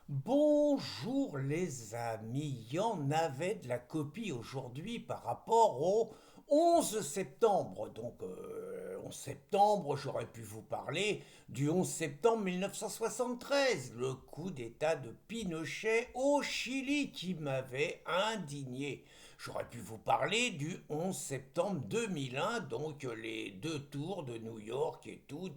Bonjour les amis, il y en avait de la copie aujourd'hui par rapport au 11 septembre. 11 septembre, j'aurais pu vous parler du 11 septembre 1973, le coup d'État de Pinochet au Chili qui m'avait indigné. J'aurais pu vous parler du 11 septembre 2001, donc les deux tours de New York et tout,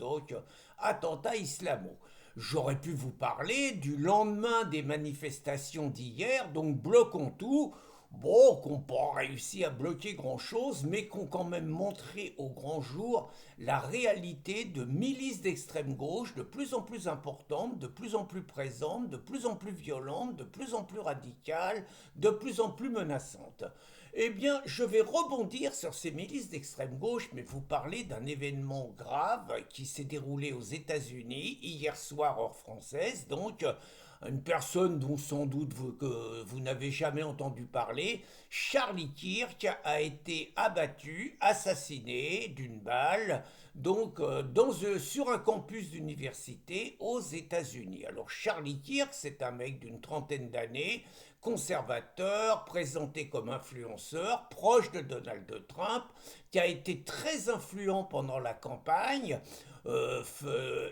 attentat islamo. J'aurais pu vous parler du lendemain des manifestations d'hier, donc bloquons tout. Bon, qu'on pas réussi à bloquer grand-chose, mais qu'on quand même montré au grand jour la réalité de milices d'extrême gauche de plus en plus importantes, de plus en plus présentes, de plus en plus violentes, de plus en plus radicales, de plus en plus menaçantes. Eh bien, je vais rebondir sur ces milices d'extrême gauche, mais vous parler d'un événement grave qui s'est déroulé aux États-Unis hier soir heure française. Une personne dont sans doute que vous n'avez jamais entendu parler, Charlie Kirk, a été abattu, assassiné d'une balle, sur un campus d'université aux États-Unis. Alors Charlie Kirk, c'est un mec d'une trentaine d'années, conservateur, présenté comme influenceur, proche de Donald Trump, qui a été très influent pendant la campagne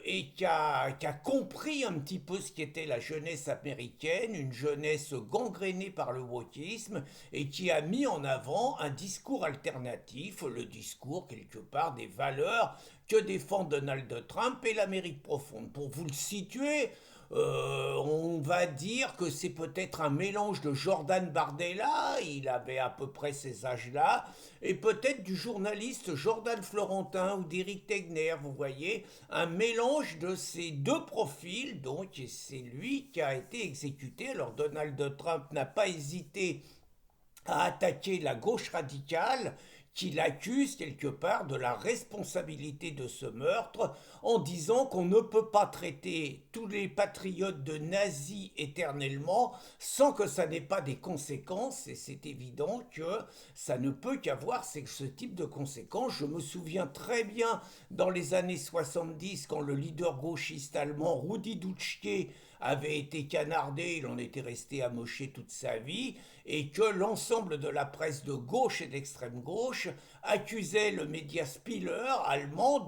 et qui a compris un petit peu ce qu'était la jeunesse américaine, une jeunesse gangrénée par le wokisme, et qui a mis en avant un discours alternatif, le discours quelque part des valeurs que défend Donald Trump et l'Amérique profonde. Pour vous le situer, on va dire que c'est peut-être un mélange de Jordan Bardella, il avait à peu près ces âges-là, et peut-être du journaliste Jordan Florentin ou d'Éric Tegner, vous voyez, un mélange de ces deux profils, donc et c'est lui qui a été exécuté. Alors Donald Trump n'a pas hésité à attaquer la gauche radicale qui l'accuse quelque part de la responsabilité de ce meurtre en disant qu'on ne peut pas traiter tous les patriotes de nazis éternellement sans que ça n'ait pas des conséquences, et c'est évident que ça ne peut qu'avoir ce type de conséquences. Je me souviens très bien dans les années 70 quand le leader gauchiste allemand Rudi Dutschke avait été canardé, il en était resté amoché toute sa vie, et que l'ensemble de la presse de gauche et d'extrême gauche accusait le média Spieler allemand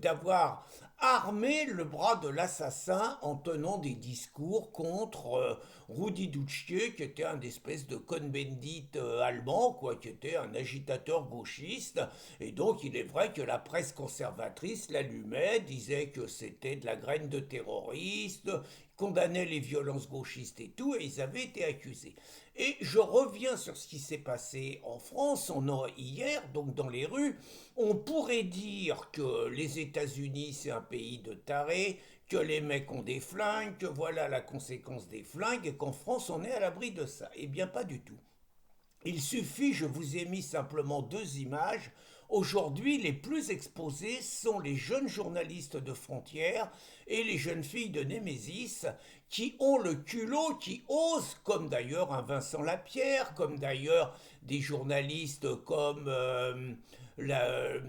d'avoir armé le bras de l'assassin en tenant des discours contre Rudi Dutschke, qui était un espèce de Cohn-Bendit allemand, quoi, qui était un agitateur gauchiste. Et donc il est vrai que la presse conservatrice l'allumait, disait que c'était de la graine de terroriste, condamnait les violences gauchistes et tout, et ils avaient été accusés. Et je reviens sur ce qui s'est passé en France. Hier, donc dans les rues, on pourrait dire que les États-Unis c'est un pays de tarés, que les mecs ont des flingues, que voilà la conséquence des flingues, et qu'en France on est à l'abri de ça. Eh bien pas du tout. Il suffit, je vous ai mis simplement deux images. Aujourd'hui, les plus exposés sont les jeunes journalistes de Frontières et les jeunes filles de Némésis qui ont le culot, qui osent, comme d'ailleurs un Vincent Lapierre, comme d'ailleurs des journalistes comme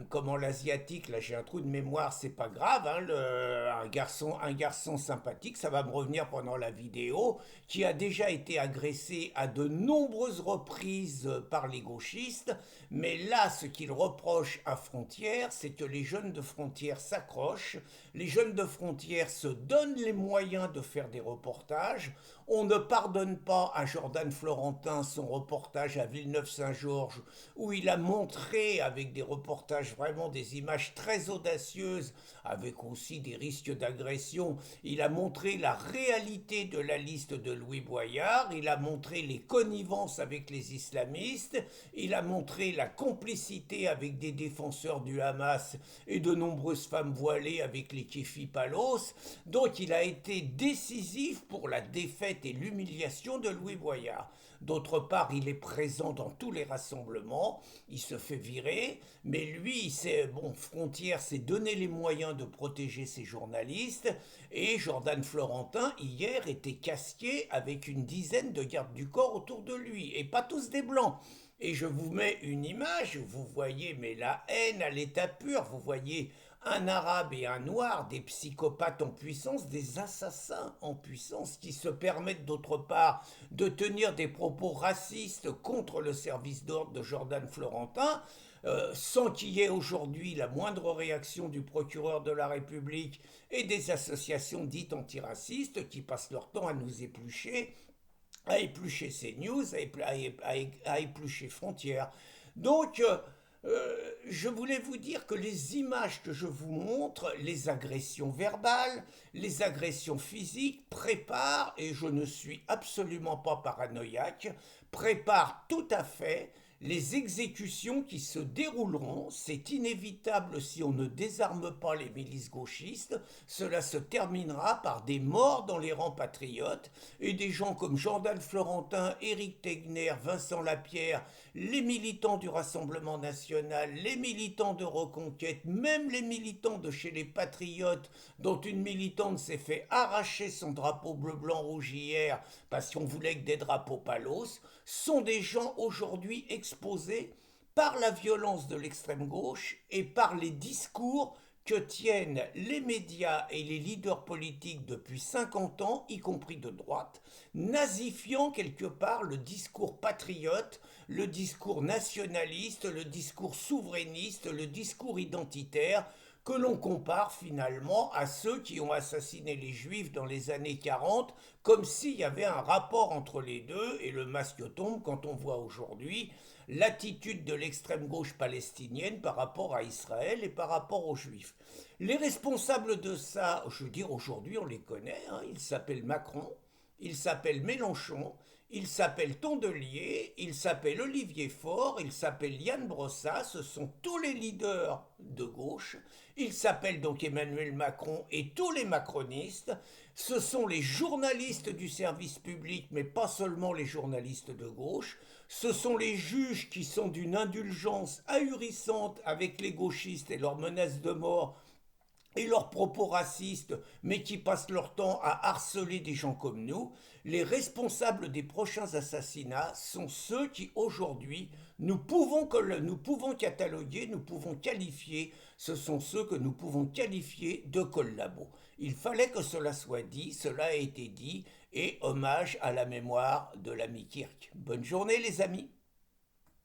comment l'asiatique, là j'ai un trou de mémoire, c'est pas grave, hein, un garçon sympathique, ça va me revenir pendant la vidéo, qui a déjà été agressé à de nombreuses reprises par les gauchistes, mais là ce qu'il reproche à Frontières, c'est que les jeunes de Frontières s'accrochent, les jeunes de Frontières se donnent les moyens de faire des reportages. On ne pardonne pas à Jordan Florentin son reportage à Villeneuve-Saint-Georges où il a montré avec des reportages vraiment des images très audacieuses avec aussi des risques d'agression. Il a montré la réalité de la liste de Louis Boyard, il a montré les connivences avec les islamistes, il a montré la complicité avec des défenseurs du Hamas et de nombreuses femmes voilées avec les Kefi Palos. Donc il a été décisif pour la défaite et l'humiliation de Louis Boyard. D'autre part, il est présent dans tous les rassemblements, il se fait virer, mais lui, Frontière s'est donné les moyens de protéger ses journalistes, et Jordan Florentin, hier, était casqué avec une dizaine de gardes du corps autour de lui, et pas tous des blancs. Et je vous mets une image, vous voyez, mais la haine à l'état pur, vous voyez un arabe et un noir, des psychopathes en puissance, des assassins en puissance, qui se permettent d'autre part de tenir des propos racistes contre le service d'ordre de Jordan Florentin, sans qu'il y ait aujourd'hui la moindre réaction du procureur de la République et des associations dites antiracistes qui passent leur temps à éplucher CNews, à éplucher Frontières. Donc, je voulais vous dire que les images que je vous montre, les agressions verbales, les agressions physiques, préparent, et je ne suis absolument pas paranoïaque, préparent tout à fait les exécutions qui se dérouleront. C'est inévitable si on ne désarme pas les milices gauchistes. Cela se terminera par des morts dans les rangs patriotes et des gens comme Jordan Florentin, Éric Tegner, Vincent Lapierre, les militants du Rassemblement national, les militants de Reconquête, même les militants de chez les Patriotes, dont une militante s'est fait arracher son drapeau bleu-blanc-rouge hier parce qu'on voulait que des drapeaux palos, sont des gens aujourd'hui exposés par la violence de l'extrême gauche et par les discours que tiennent les médias et les leaders politiques depuis 50 ans, y compris de droite, nazifiant quelque part le discours patriote, le discours nationaliste, le discours souverainiste, le discours identitaire, que l'on compare finalement à ceux qui ont assassiné les juifs dans les années 40, comme s'il y avait un rapport entre les deux, et le masque tombe quand on voit aujourd'hui l'attitude de l'extrême gauche palestinienne par rapport à Israël et par rapport aux juifs. Les responsables de ça, je veux dire aujourd'hui on les connaît, hein, ils s'appellent Macron, ils s'appellent Mélenchon, il s'appelle Tondelier, il s'appelle Olivier Faure, il s'appelle Yann Brossat, ce sont tous les leaders de gauche, il s'appelle donc Emmanuel Macron et tous les macronistes, ce sont les journalistes du service public, mais pas seulement les journalistes de gauche, ce sont les juges qui sont d'une indulgence ahurissante avec les gauchistes et leurs menaces de mort et leurs propos racistes, mais qui passent leur temps à harceler des gens comme nous, les responsables des prochains assassinats sont ceux qui aujourd'hui nous pouvons cataloguer, nous pouvons qualifier, ce sont ceux que nous pouvons qualifier de collabos. Il fallait que cela soit dit, cela a été dit, et hommage à la mémoire de l'ami Kirk. Bonne journée les amis.